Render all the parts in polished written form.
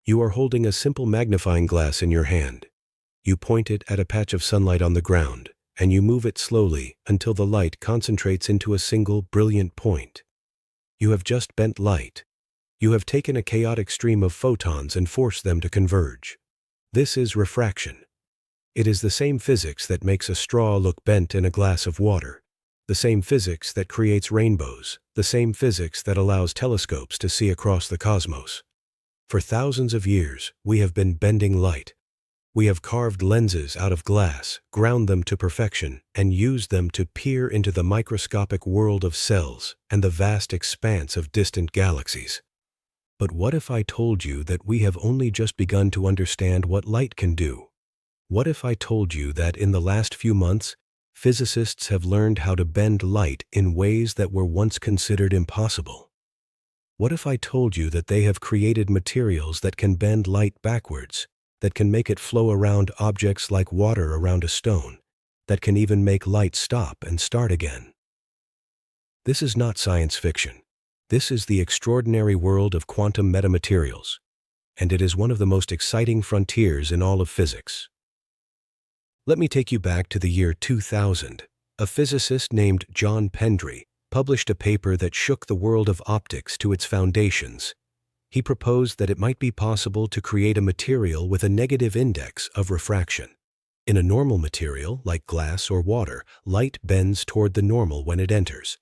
You are holding a simple magnifying glass in your hand. You point it at a patch of sunlight on the ground, and you move it slowly until the light concentrates into a single brilliant point. You have just bent light. You have taken a chaotic stream of photons and forced them to converge. This is refraction. It is the same physics that makes a straw look bent in a glass of water, the same physics that creates rainbows, the same physics that allows telescopes to see across the cosmos. For thousands of years, we have been bending light. We have carved lenses out of glass, ground them to perfection, and used them to peer into the microscopic world of cells and the vast expanse of distant galaxies. But what if I told you that we have only just begun to understand what light can do? What if I told you that in the last few months, physicists have learned how to bend light in ways that were once considered impossible? What if I told you that they have created materials that can bend light backwards, that can make it flow around objects like water around a stone, that can even make light stop and start again? This is not science fiction. This is the extraordinary world of quantum metamaterials, and it is one of the most exciting frontiers in all of physics. Let me take you back to the year 2000. A physicist named John Pendry published a paper that shook the world of optics to its foundations. He proposed that it might be possible to create a material with a negative index of refraction. In a normal material, like glass or water, light bends toward the normal when it enters.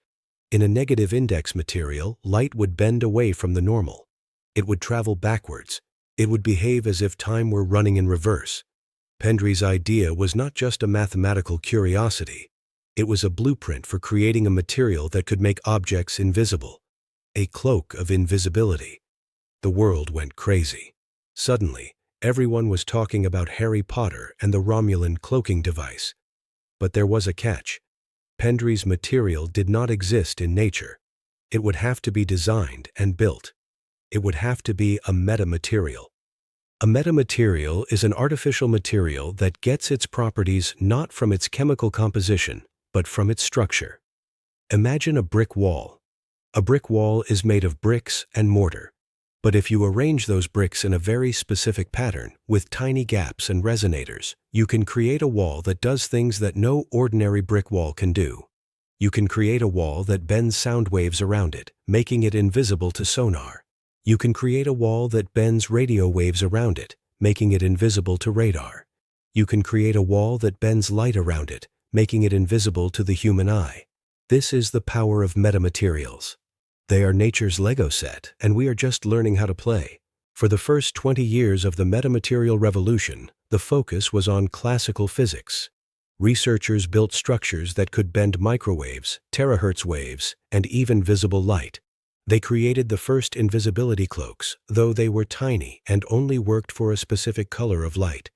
In a negative index material, light would bend away from the normal. It would travel backwards. It would behave as if time were running in reverse. Pendry's idea was not just a mathematical curiosity. It was a blueprint for creating a material that could make objects invisible. A cloak of invisibility. The world went crazy. Suddenly, everyone was talking about Harry Potter and the Romulan cloaking device. But there was a catch. Pendry's material did not exist in nature. It would have to be designed and built. It would have to be a metamaterial. A metamaterial is an artificial material that gets its properties not from its chemical composition, but from its structure. Imagine a brick wall. A brick wall is made of bricks and mortar. But if you arrange those bricks in a very specific pattern, with tiny gaps and resonators, you can create a wall that does things that no ordinary brick wall can do. You can create a wall that bends sound waves around it, making it invisible to sonar. You can create a wall that bends radio waves around it, making it invisible to radar. You can create a wall that bends light around it, making it invisible to the human eye. This is the power of metamaterials. They are nature's Lego set, and we are just learning how to play. For the first 20 years of the metamaterial revolution, the focus was on classical physics. Researchers built structures that could bend microwaves, terahertz waves, and even visible light. They created the first invisibility cloaks, though they were tiny and only worked for a specific color of light.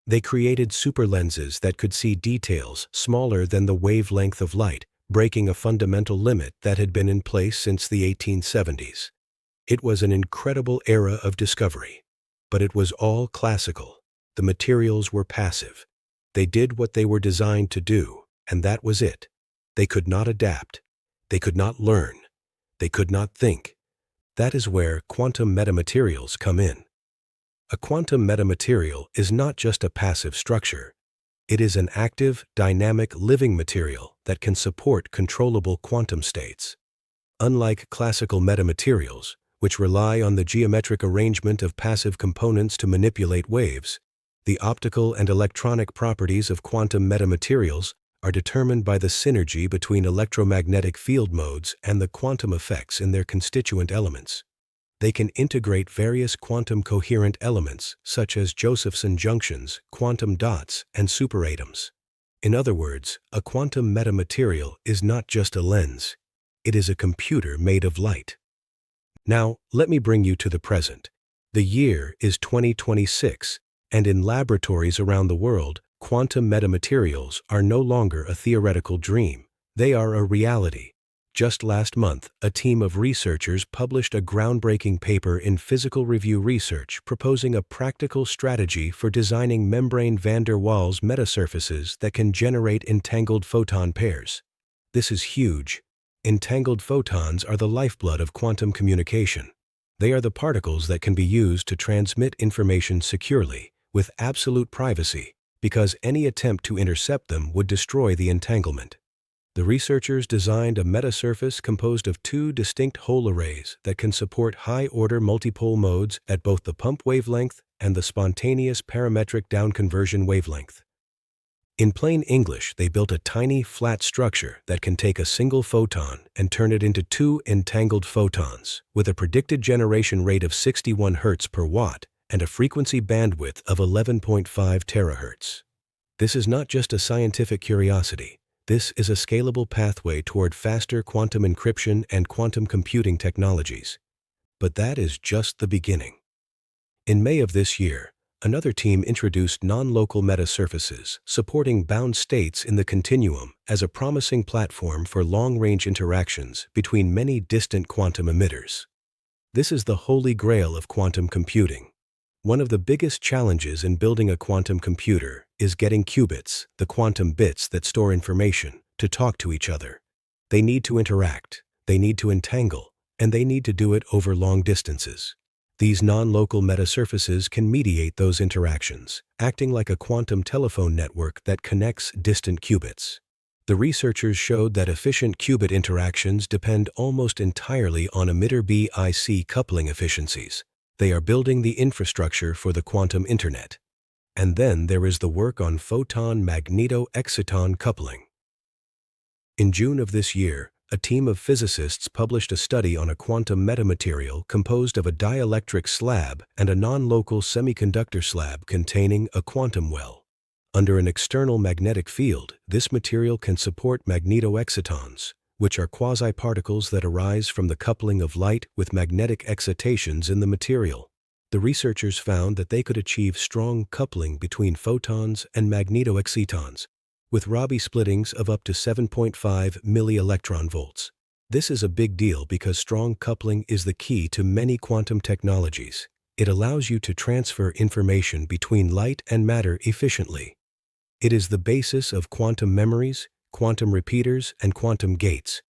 They created superlenses that could see details smaller than the wavelength of light, breaking a fundamental limit that had been in place since the 1870s. It was an incredible era of discovery. But it was all classical. The materials were passive. They did what they were designed to do, and that was it. They could not adapt. They could not learn. They could not think. That is where quantum metamaterials come in. A quantum metamaterial is not just a passive structure. It is an active, dynamic, living material that can support controllable quantum states. Unlike classical metamaterials, which rely on the geometric arrangement of passive components to manipulate waves, the optical and electronic properties of quantum metamaterials are determined by the synergy between electromagnetic field modes and the quantum effects in their constituent elements. They can integrate various quantum coherent elements such as Josephson junctions, quantum dots, and superatoms. In other words, a quantum metamaterial is not just a lens. It is a computer made of light. Now, let me bring you to the present. The year is 2026, and in laboratories around the world, quantum metamaterials are no longer a theoretical dream. They are a reality. Just last month, a team of researchers published a groundbreaking paper in Physical Review Research proposing a practical strategy for designing membrane van der Waals metasurfaces that can generate entangled photon pairs. This is huge. Entangled photons are the lifeblood of quantum communication. They are the particles that can be used to transmit information securely, with absolute privacy, because any attempt to intercept them would destroy the entanglement. The researchers designed a metasurface composed of two distinct Hole arrays that can support high-order multipole modes at both the pump wavelength and the spontaneous parametric downconversion wavelength. In plain English, they built a tiny, flat structure that can take a single photon and turn it into two entangled photons, with a predicted generation rate of 61 Hz per watt and a frequency bandwidth of 11.5 terahertz. This is not just a scientific curiosity. This is a scalable pathway toward faster quantum encryption and quantum computing technologies. But that is just the beginning. In May of this year, another team introduced non-local metasurfaces supporting bound states in the continuum as a promising platform for long-range interactions between many distant quantum emitters. This is the holy grail of quantum computing. One of the biggest challenges in building a quantum computer is getting qubits, the quantum bits that store information, to talk to each other. They need to interact, they need to entangle, and they need to do it over long distances. These non-local metasurfaces can mediate those interactions, acting like a quantum telephone network that connects distant qubits. The researchers showed that efficient qubit interactions depend almost entirely on emitter BIC coupling efficiencies. They are building the infrastructure for the quantum internet. And then there is the work on photon-magneto-exciton coupling. In June of this year, a team of physicists published a study on a quantum metamaterial composed of a dielectric slab and a non-local semiconductor slab containing a quantum well. Under an external magnetic field, this material can support magnetoexcitons, which are quasi-particles that arise from the coupling of light with magnetic excitations in the material. The researchers found that they could achieve strong coupling between photons and magnetoexcitons, with Rabi splittings of up to 7.5 millielectron volts. This is a big deal because strong coupling is the key to many quantum technologies. It allows you to transfer information between light and matter efficiently. It is the basis of quantum memories, quantum repeaters, and quantum gates.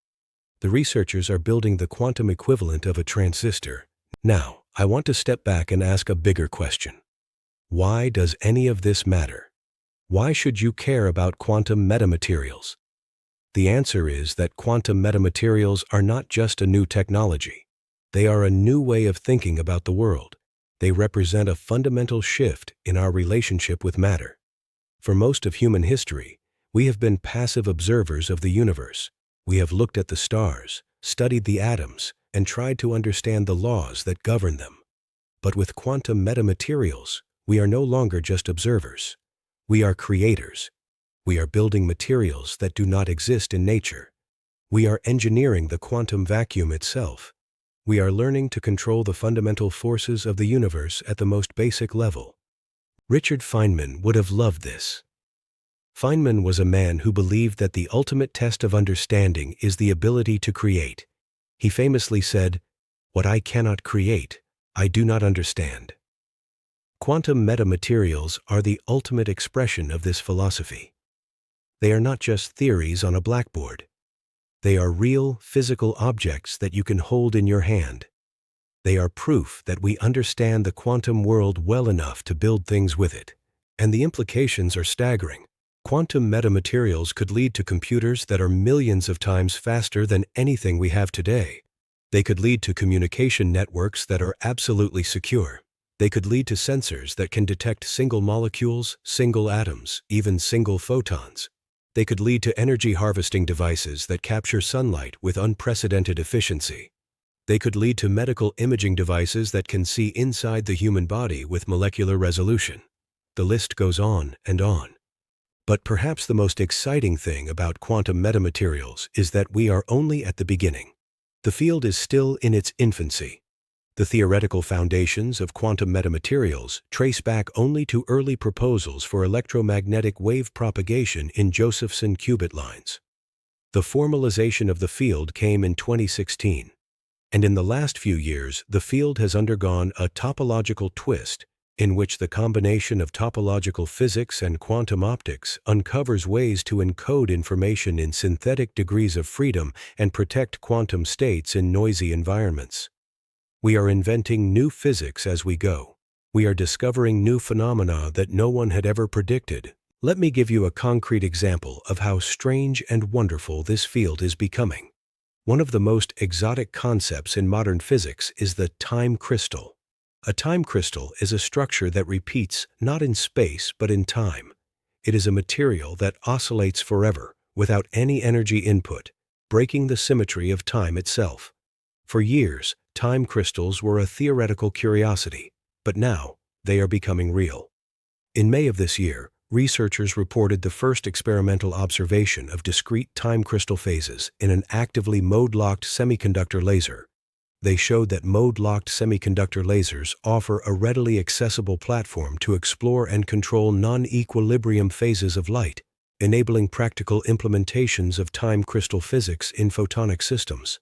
The researchers are building the quantum equivalent of a transistor. Now, I want to step back and ask a bigger question. Why does any of this matter? Why should you care about quantum metamaterials? The answer is that quantum metamaterials are not just a new technology. They are a new way of thinking about the world. They represent a fundamental shift in our relationship with matter. For most of human history, we have been passive observers of the universe. We have looked at the stars, studied the atoms, and tried to understand the laws that govern them. But with quantum metamaterials, we are no longer just observers. We are creators. We are building materials that do not exist in nature. We are engineering the quantum vacuum itself. We are learning to control the fundamental forces of the universe at the most basic level. Richard Feynman would have loved this. Feynman was a man who believed that the ultimate test of understanding is the ability to create. He famously said, "What I cannot create, I do not understand." Quantum metamaterials are the ultimate expression of this philosophy. They are not just theories on a blackboard. They are real, physical objects that you can hold in your hand. They are proof that we understand the quantum world well enough to build things with it. And the implications are staggering. Quantum metamaterials could lead to computers that are millions of times faster than anything we have today. They could lead to communication networks that are absolutely secure. They could lead to sensors that can detect single molecules, single atoms, even single photons. They could lead to energy harvesting devices that capture sunlight with unprecedented efficiency. They could lead to medical imaging devices that can see inside the human body with molecular resolution. The list goes on and on. But perhaps the most exciting thing about quantum metamaterials is that we are only at the beginning. The field is still in its infancy. The theoretical foundations of quantum metamaterials trace back only to early proposals for electromagnetic wave propagation in Josephson qubit lines. The formalization of the field came in 2016. And in the last few years, the field has undergone a topological twist in which the combination of topological physics and quantum optics uncovers ways to encode information in synthetic degrees of freedom and protect quantum states in noisy environments. We are inventing new physics as we go. We are discovering new phenomena that no one had ever predicted. Let me give you a concrete example of how strange and wonderful this field is becoming. One of the most exotic concepts in modern physics is the time crystal. A time crystal is a structure that repeats not in space but in time. It is a material that oscillates forever without any energy input, breaking the symmetry of time itself. For years, time crystals were a theoretical curiosity, but now they are becoming real. In May of this year, researchers reported the first experimental observation of discrete time crystal phases in an actively mode-locked semiconductor laser. They showed that mode-locked semiconductor lasers offer a readily accessible platform to explore and control non-equilibrium phases of light, enabling practical implementations of time crystal physics in photonic systems.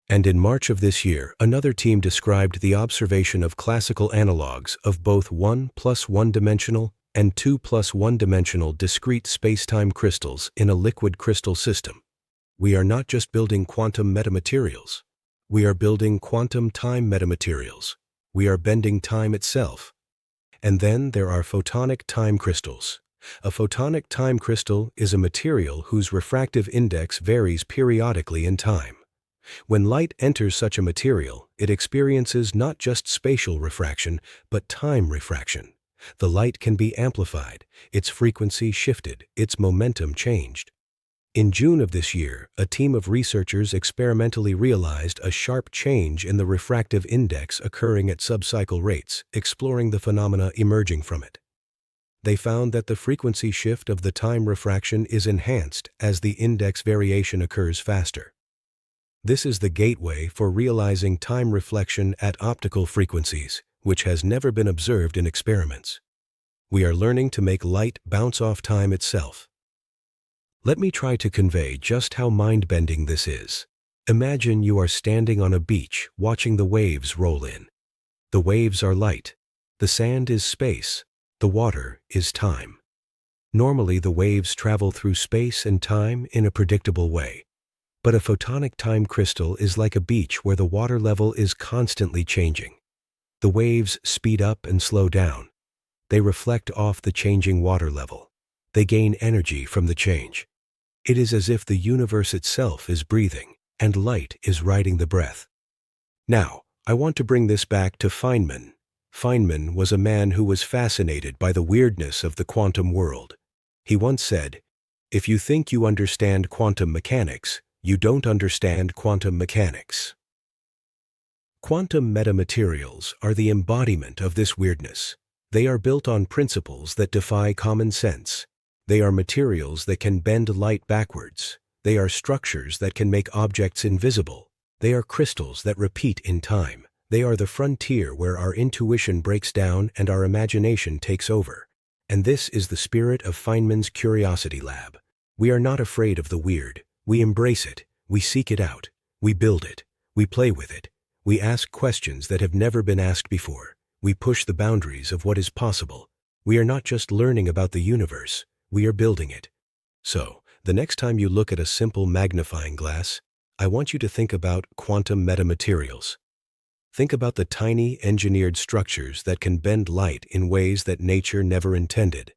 And in March of this year, another team described the observation of classical analogs of both 1 plus 1-dimensional and 2 plus 1-dimensional discrete spacetime crystals in a liquid crystal system. We are not just building quantum metamaterials. We are building quantum time metamaterials. We are bending time itself. And then there are photonic time crystals. A photonic time crystal is a material whose refractive index varies periodically in time. When light enters such a material, it experiences not just spatial refraction, but time refraction. The light can be amplified, its frequency shifted, its momentum changed. In June of this year, a team of researchers experimentally realized a sharp change in the refractive index occurring at subcycle rates, exploring the phenomena emerging from it. They found that the frequency shift of the time refraction is enhanced as the index variation occurs faster. This is the gateway for realizing time reflection at optical frequencies, which has never been observed in experiments. We are learning to make light bounce off time itself. Let me try to convey just how mind-bending this is. Imagine you are standing on a beach watching the waves roll in. The waves are light. The sand is space. The water is time. Normally, the waves travel through space and time in a predictable way. But a photonic time crystal is like a beach where the water level is constantly changing. The waves speed up and slow down. They reflect off the changing water level. They gain energy from the change. It is as if the universe itself is breathing, and light is riding the breath. Now, I want to bring this back to Feynman. Feynman was a man who was fascinated by the weirdness of the quantum world. He once said, "If you think you understand quantum mechanics, you don't understand quantum mechanics." Quantum metamaterials are the embodiment of this weirdness. They are built on principles that defy common sense. They are materials that can bend light backwards. They are structures that can make objects invisible. They are crystals that repeat in time. They are the frontier where our intuition breaks down and our imagination takes over. And this is the spirit of Feynman's Curiosity Lab. We are not afraid of the weird. We embrace it. We seek it out. We build it. We play with it. We ask questions that have never been asked before. We push the boundaries of what is possible. We are not just learning about the universe. We are building it. So, the next time you look at a simple magnifying glass, I want you to think about quantum metamaterials. Think about the tiny engineered structures that can bend light in ways that nature never intended.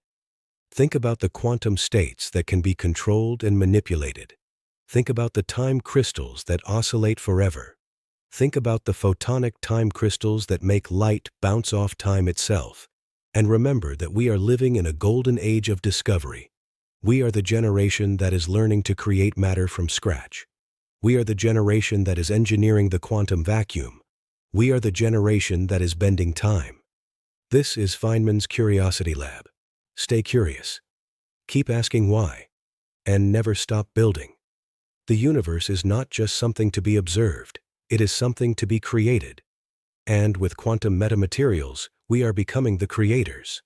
Think about the quantum states that can be controlled and manipulated. Think about the time crystals that oscillate forever. Think about the photonic time crystals that make light bounce off time itself. And remember that we are living in a golden age of discovery. We are the generation that is learning to create matter from scratch. We are the generation that is engineering the quantum vacuum. We are the generation that is bending time. This is Feynman's Curiosity Lab. Stay curious. Keep asking why. And never stop building. The universe is not just something to be observed. It is something to be created. And with quantum metamaterials, we are becoming the creators.